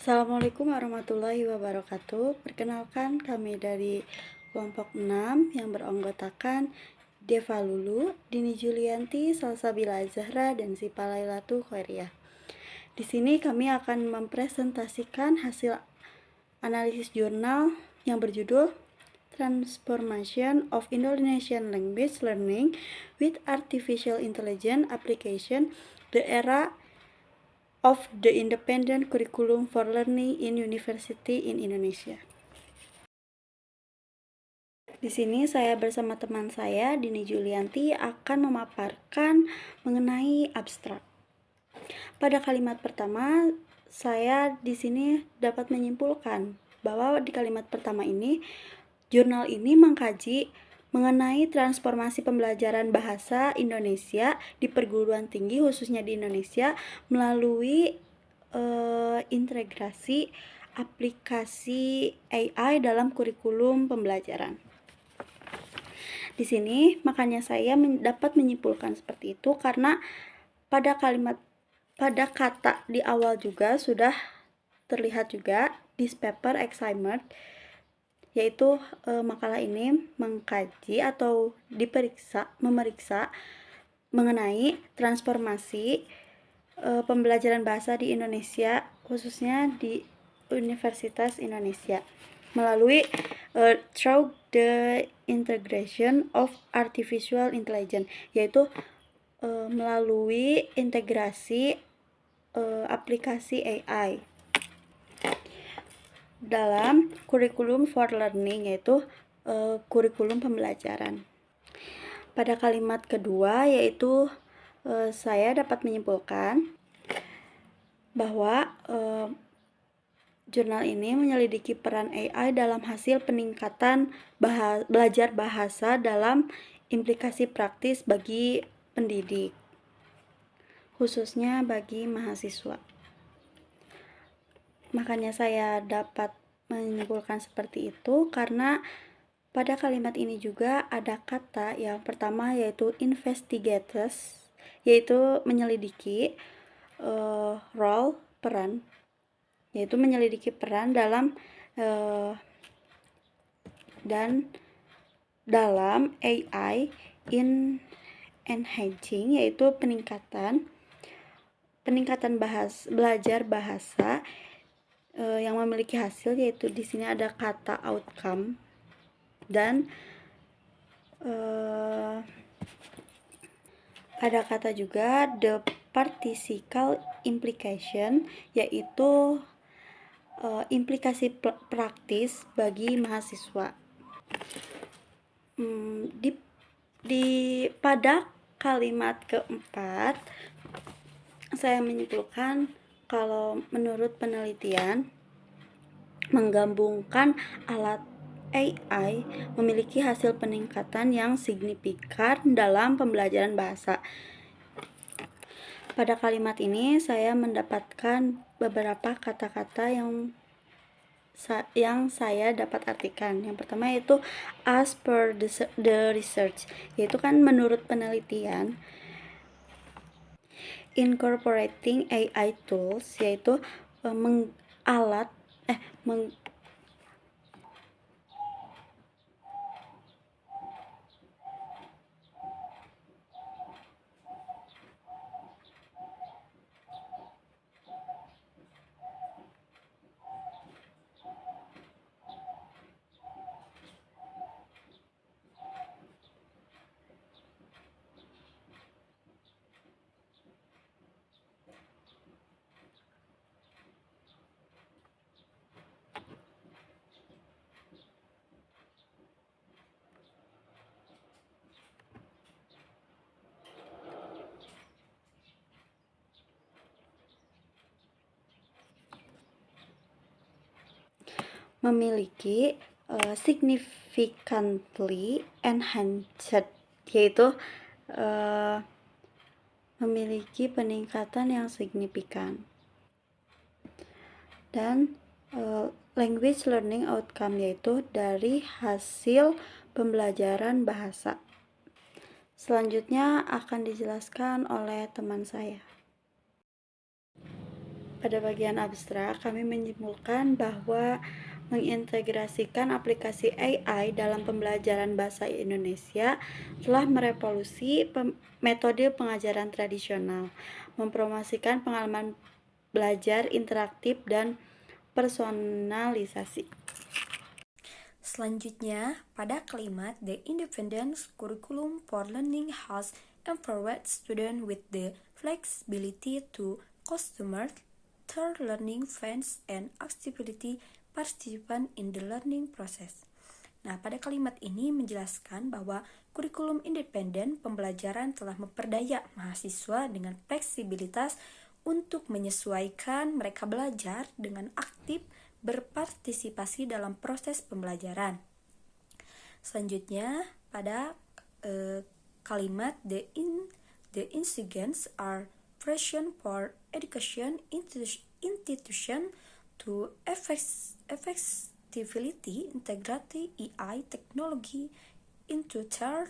Assalamualaikum warahmatullahi wabarakatuh. Perkenalkan, kami dari kelompok 6 yang beranggotakan Deva Lulu, Dini Julianti, Salsabila Zahra, dan Sipa Lailatu Khairia. Di sini kami akan mempresentasikan hasil analisis jurnal yang berjudul Transformation of Indonesian Language Learning with Artificial Intelligence Application, the Era of the Independent Curriculum for Learning in University in Indonesia. Di sini saya bersama teman saya, Dini Julianti, akan memaparkan mengenai abstrak. Pada kalimat pertama, saya di sini dapat menyimpulkan bahwa di kalimat pertama ini, jurnal ini mengkaji mengenai transformasi pembelajaran bahasa Indonesia di perguruan tinggi, khususnya di Indonesia, melalui integrasi aplikasi AI dalam kurikulum pembelajaran. Di sini makanya saya dapat menyimpulkan seperti itu karena pada kata di awal juga sudah terlihat juga this paper examined, yaitu makalah ini mengkaji atau memeriksa mengenai transformasi pembelajaran bahasa di Indonesia, khususnya di Universitas Indonesia, melalui through the integration of artificial intelligence, yaitu melalui integrasi aplikasi AI dalam kurikulum for learning, yaitu kurikulum pembelajaran. Pada kalimat kedua, yaitu saya dapat menyimpulkan bahwa jurnal ini menyelidiki peran AI dalam hasil peningkatan belajar bahasa dalam implikasi praktis bagi pendidik, khususnya bagi mahasiswa. Makanya saya dapat menyimpulkan seperti itu karena pada kalimat ini juga ada kata yang pertama, yaitu investigators, yaitu menyelidiki role, peran, yaitu menyelidiki peran dalam AI in enhancing, yaitu peningkatan belajar bahasa yang memiliki hasil, yaitu di sini ada kata outcome, dan ada kata juga the participle implication, yaitu implikasi praktis bagi mahasiswa. Pada kalimat keempat, saya menyimpulkan kalau menurut penelitian, menggabungkan alat AI memiliki hasil peningkatan yang signifikan dalam pembelajaran bahasa. Pada kalimat ini saya mendapatkan beberapa kata-kata yang saya dapat artikan. Yang pertama yaitu as per the research, yaitu kan menurut penelitian, incorporating AI tools, yaitu memiliki significantly enhanced, yaitu memiliki peningkatan yang signifikan, dan language learning outcome, yaitu dari hasil pembelajaran bahasa. Selanjutnya akan dijelaskan oleh teman saya. Pada bagian abstrak, kami menyimpulkan bahwa mengintegrasikan aplikasi AI dalam pembelajaran bahasa Indonesia telah merevolusi metode pengajaran tradisional, mempromosikan pengalaman belajar interaktif dan personalisasi. Selanjutnya, pada kalimat The Independent Curriculum for Learning has empowered students with the flexibility to customize their learning plans and accessibility participant in the learning process. Nah, pada kalimat ini menjelaskan bahwa kurikulum independen pembelajaran telah memperdaya mahasiswa dengan fleksibilitas untuk menyesuaikan mereka belajar dengan aktif berpartisipasi dalam proses pembelajaran. Selanjutnya, pada kalimat the ingredients are present for education institution to effectively integrate AI technology into their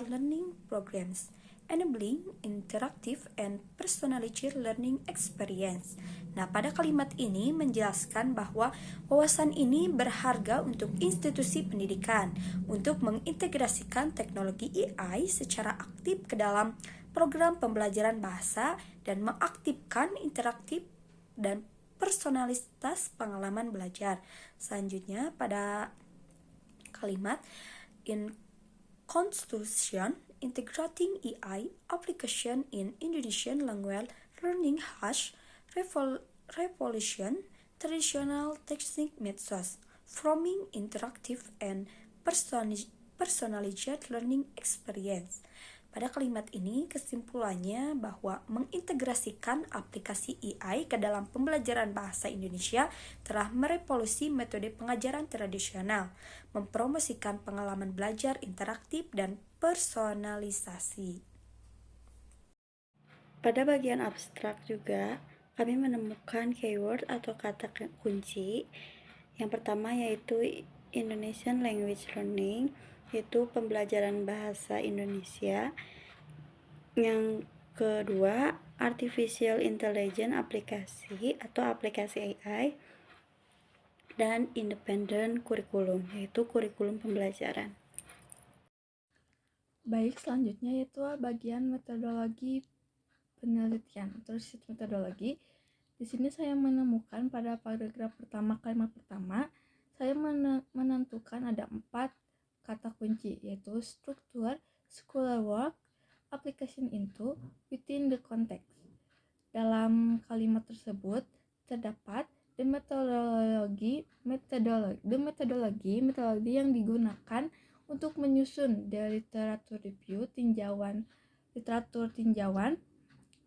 learning programs, enabling interactive and personalized learning experience. Nah, pada kalimat ini menjelaskan bahwa wawasan ini berharga untuk institusi pendidikan untuk mengintegrasikan teknologi AI secara aktif ke dalam program pembelajaran bahasa dan mengaktifkan interaktif dan personalitas pengalaman belajar. Selanjutnya pada kalimat in Constitution integrating AI application in Indonesian language learning has revolution traditional teaching methods, forming interactive and personalized learning experience. Pada kalimat ini kesimpulannya bahwa mengintegrasikan aplikasi AI ke dalam pembelajaran bahasa Indonesia telah merevolusi metode pengajaran tradisional, mempromosikan pengalaman belajar interaktif dan personalisasi. Pada bagian abstrak juga, kami menemukan keyword atau kata kunci. Yang pertama yaitu Indonesian Language Learning, yaitu pembelajaran bahasa Indonesia. Yang kedua, Artificial Intelligence aplikasi atau aplikasi AI. Dan Independent Curriculum, yaitu kurikulum pembelajaran. Baik, selanjutnya yaitu bagian metodologi penelitian atau riset metodologi. Di sini saya menemukan pada paragraf pertama, kalimat pertama, saya menentukan ada 4 kata kunci, yaitu struktur, schoolwork, application into, within the context. Dalam kalimat tersebut terdapat metodologi yang digunakan untuk menyusun literatur review literatur tinjauan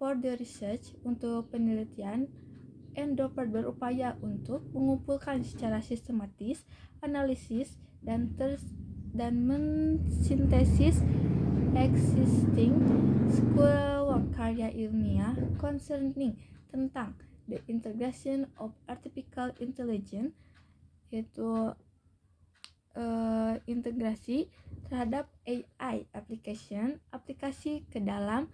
for the research untuk penelitian, and dapat berupaya untuk mengumpulkan secara sistematis analisis dan mensintesis existing schoolwork karya ilmiah concerning tentang the integration of artificial intelligence, yaitu integrasi terhadap AI aplikasi ke dalam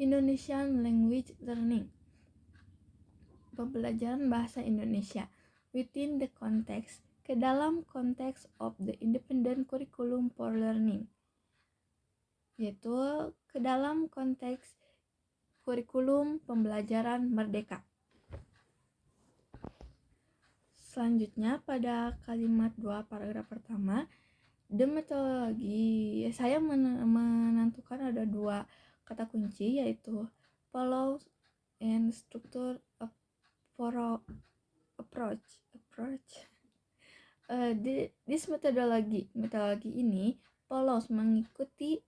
Indonesian Language Learning, pembelajaran bahasa Indonesia, within the context, ke dalam konteks of the independent curriculum for learning, yaitu ke dalam konteks kurikulum pembelajaran merdeka. Selanjutnya pada kalimat 2 paragraf pertama, the metodologi, saya menentukan ada 2 kata kunci, yaitu follow and structure approach. This metodologi ini follows mengikuti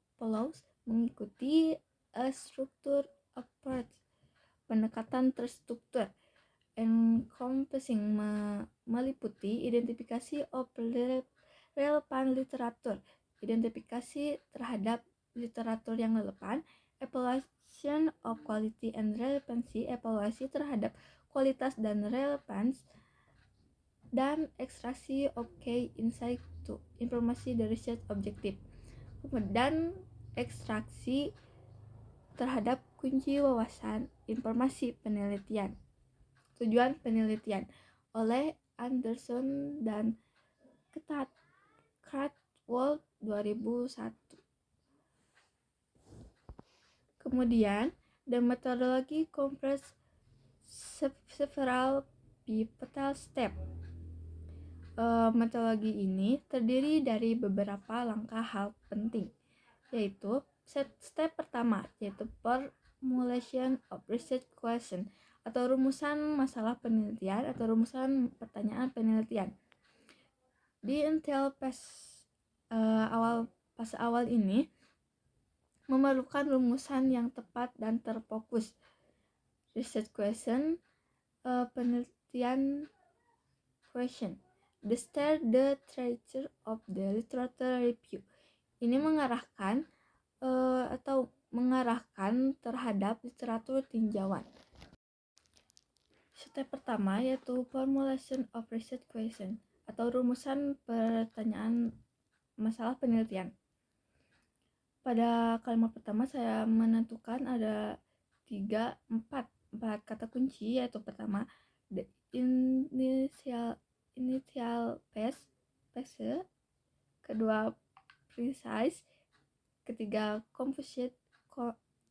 a structure approach, pendekatan terstruktur, encompassing meliputi identifikasi of relevant literatur, identifikasi terhadap literatur yang relevan, evaluation of quality and relevancy, evaluasi terhadap kualitas dan relevans, dan ekstraksi of key insight to informasi dari research objective, dan ekstraksi terhadap kunci wawasan informasi penelitian. tujuan penelitian oleh Anderson dan Cradwell 2001. Kemudian, the methodology comprises several pivotal steps. Metodologi ini terdiri dari beberapa langkah hal penting, yaitu step pertama, yaitu formulation of research question atau rumusan masalah penelitian atau rumusan pertanyaan penelitian. Di Intel fase awal ini memerlukan rumusan yang tepat dan terfokus. Research question, penelitian question. The treasure of the literature review. Ini mengarahkan terhadap literatur tinjauan. Step pertama yaitu formulation of research question atau rumusan pertanyaan masalah penelitian. Pada kalimat pertama saya menentukan ada 4 kata kunci, yaitu pertama the initial phase, kedua precise, ketiga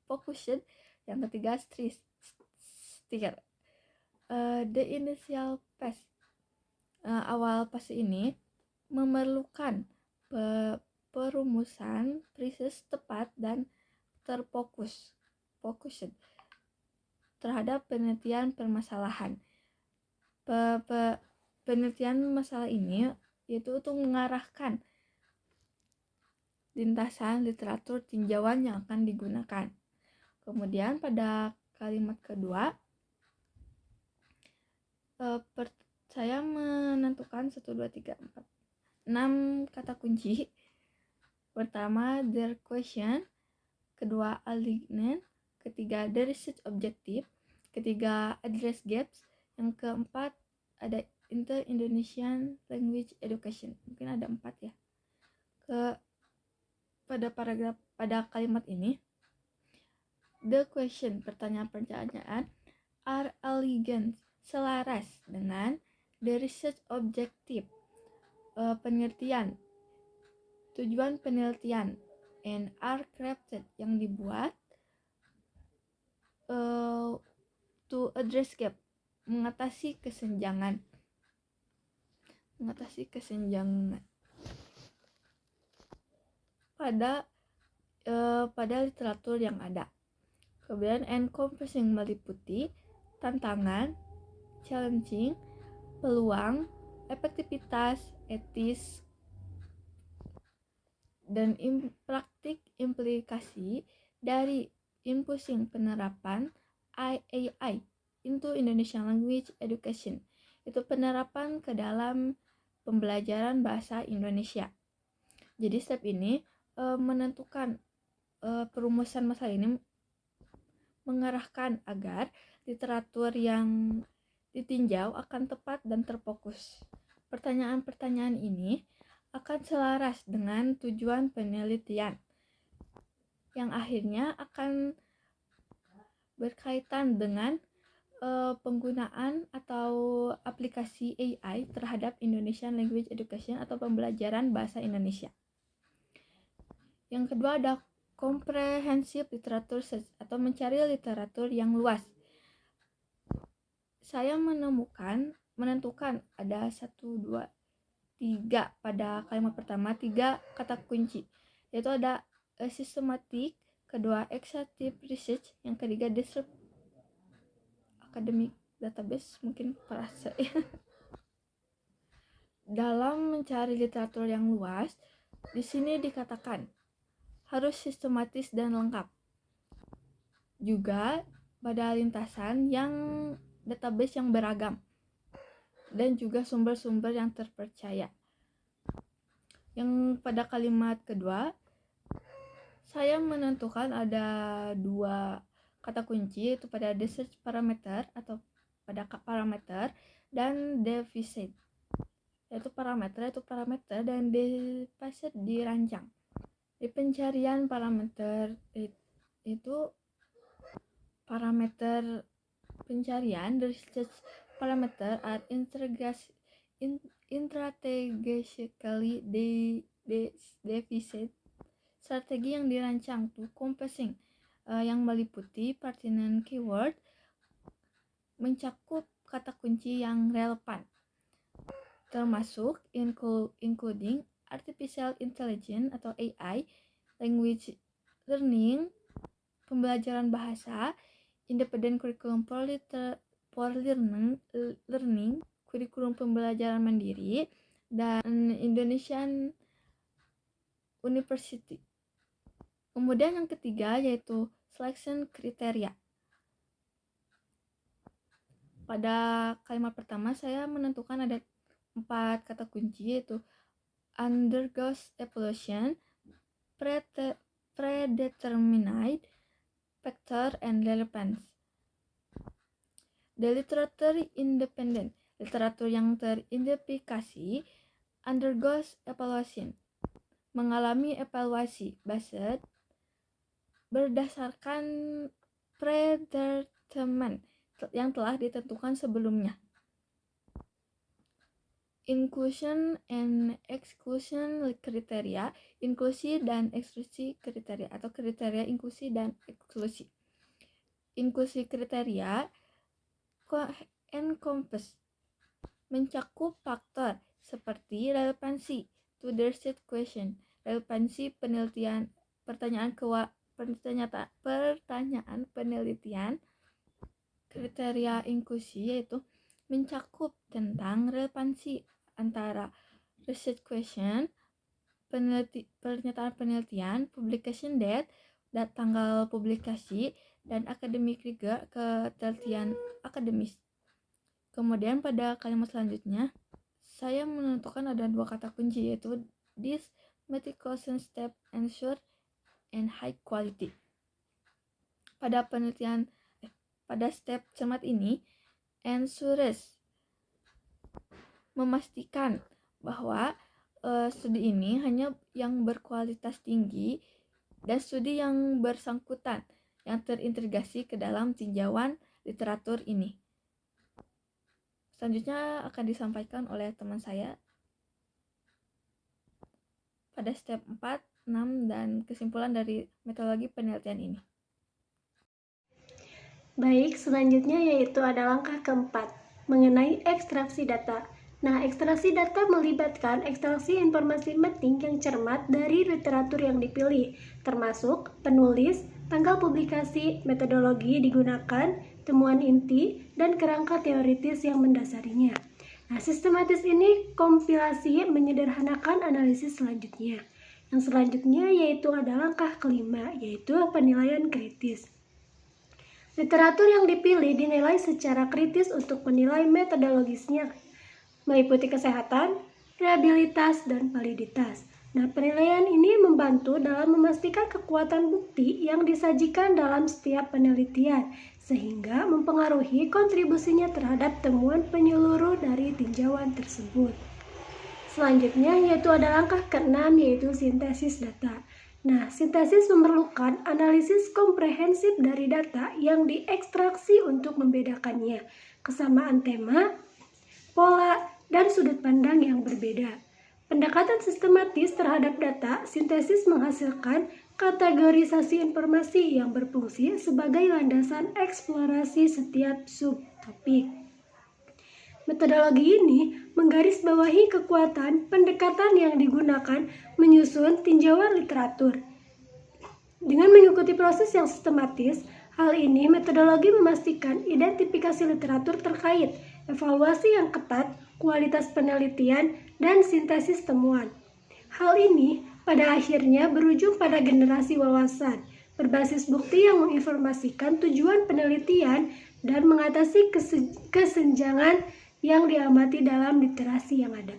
focused, yang ketiga steer. The initial phase, awal fase ini memerlukan perumusan precise tepat dan terfokus terhadap penelitian permasalahan. Penelitian masalah ini yaitu untuk mengarahkan lintasan literatur tinjauan yang akan digunakan. Kemudian pada kalimat kedua, saya menentukan 6 kata kunci. Pertama, their question, kedua, alignment, ketiga, the research objective, ketiga, address gaps, yang keempat ada Inter-Indonesian Language Education. Mungkin ada 4 ya. Pada kalimat ini, the question, pertanyaan are elegant, selaras dengan the research objective, penelitian, tujuan penelitian, and are crafted, yang dibuat to address gap, mengatasi kesenjangan pada literatur yang ada. Kemudian encompassing, meliputi tantangan, challenging, peluang, efektivitas, etis, dan praktik implikasi dari infusing penerapan IAI into Indonesian Language Education. Itu penerapan ke dalam pembelajaran bahasa Indonesia. Jadi step ini menentukan perumusan masalah ini mengarahkan agar literatur yang ditinjau akan tepat dan terfokus. Pertanyaan-pertanyaan ini akan selaras dengan tujuan penelitian, yang akhirnya akan berkaitan dengan penggunaan atau aplikasi AI terhadap Indonesian Language Education atau pembelajaran bahasa Indonesia. Yang kedua ada comprehensive literature search atau mencari literatur yang luas. Saya menentukan ada 1, 2, 3 pada kalimat pertama, 3 kata kunci, yaitu ada systematic, kedua exhaustive research, yang ketiga disrupt academic database, mungkin frase ya. Dalam mencari literatur yang luas, di sini dikatakan harus sistematis dan lengkap. Juga pada lintasan yang database yang beragam dan juga sumber-sumber yang terpercaya. Yang pada kalimat kedua, saya menentukan ada 2 kata kunci, yaitu pada research parameter atau pada parameter dan deficit. Yaitu parameter dan deficit dirancang. Di pencarian parameter itu parameter pencarian, the research parameter are strategically deficient. Strategi yang dirancang to compassing yang meliputi pertinent keyword, mencakup kata kunci yang relevan, termasuk including artificial intelligence atau AI, language learning, pembelajaran bahasa, independent curriculum for learning, kurikulum pembelajaran mandiri, dan Indonesian University. Kemudian yang ketiga yaitu selection criteria. Pada kalimat pertama saya menentukan ada 4 kata kunci, yaitu undergoes evaluation, predetermined, factor, and relevance. The literature independent, literatur yang teridentifikasi, undergoes evaluation, mengalami evaluasi berdasarkan predetermined yang telah ditentukan sebelumnya. Inclusion and exclusion criteria, inklusi dan eksklusi kriteria atau kriteria inklusi dan eksklusi. Inklusi kriteria encompass, mencakup faktor seperti relevansi to the set question, relevansi penelitian, pertanyaan penelitian. Kriteria inklusi yaitu mencakup tentang relevansi antara research question, pernyataan penelitian, publication date, tanggal publikasi, dan academic rigor, ketelitian akademis. Kemudian pada kalimat selanjutnya saya menentukan ada 2 kata kunci, yaitu this meticulous step ensure and high quality. Pada step cermat ini, ensures memastikan bahwa studi ini hanya yang berkualitas tinggi dan studi yang bersangkutan yang terintegrasi ke dalam tinjauan literatur ini. Selanjutnya akan disampaikan oleh teman saya pada step 4, 6, dan kesimpulan dari metodologi penelitian ini. Baik, selanjutnya yaitu ada langkah keempat, mengenai ekstraksi data. Nah, ekstraksi data melibatkan ekstraksi informasi penting yang cermat dari literatur yang dipilih, termasuk penulis, tanggal publikasi, metodologi digunakan, temuan inti, dan kerangka teoritis yang mendasarinya. Nah, sistematis ini kompilasi menyederhanakan analisis selanjutnya. Yang selanjutnya yaitu ada langkah kelima, yaitu penilaian kritis. Literatur yang dipilih dinilai secara kritis untuk menilai metodologisnya, meliputi kesehatan, reliabilitas, dan validitas. Nah, penilaian ini membantu dalam memastikan kekuatan bukti yang disajikan dalam setiap penelitian, sehingga mempengaruhi kontribusinya terhadap temuan penyeluruh dari tinjauan tersebut. Selanjutnya yaitu ada langkah keenam, yaitu sintesis data. Nah, sintesis memerlukan analisis komprehensif dari data yang diekstraksi untuk membedakannya, kesamaan tema, pola, dan sudut pandang yang berbeda. Pendekatan sistematis terhadap data, sintesis menghasilkan kategorisasi informasi yang berfungsi sebagai landasan eksplorasi setiap subtopik. Metodologi ini menggarisbawahi kekuatan pendekatan yang digunakan menyusun tinjauan literatur. Dengan mengikuti proses yang sistematis, hal ini metodologi memastikan identifikasi literatur terkait, evaluasi yang ketat, kualitas penelitian, dan sintesis temuan. Hal ini pada akhirnya berujung pada generasi wawasan, berbasis bukti yang menginformasikan tujuan penelitian dan mengatasi kesenjangan yang diamati dalam literasi yang ada.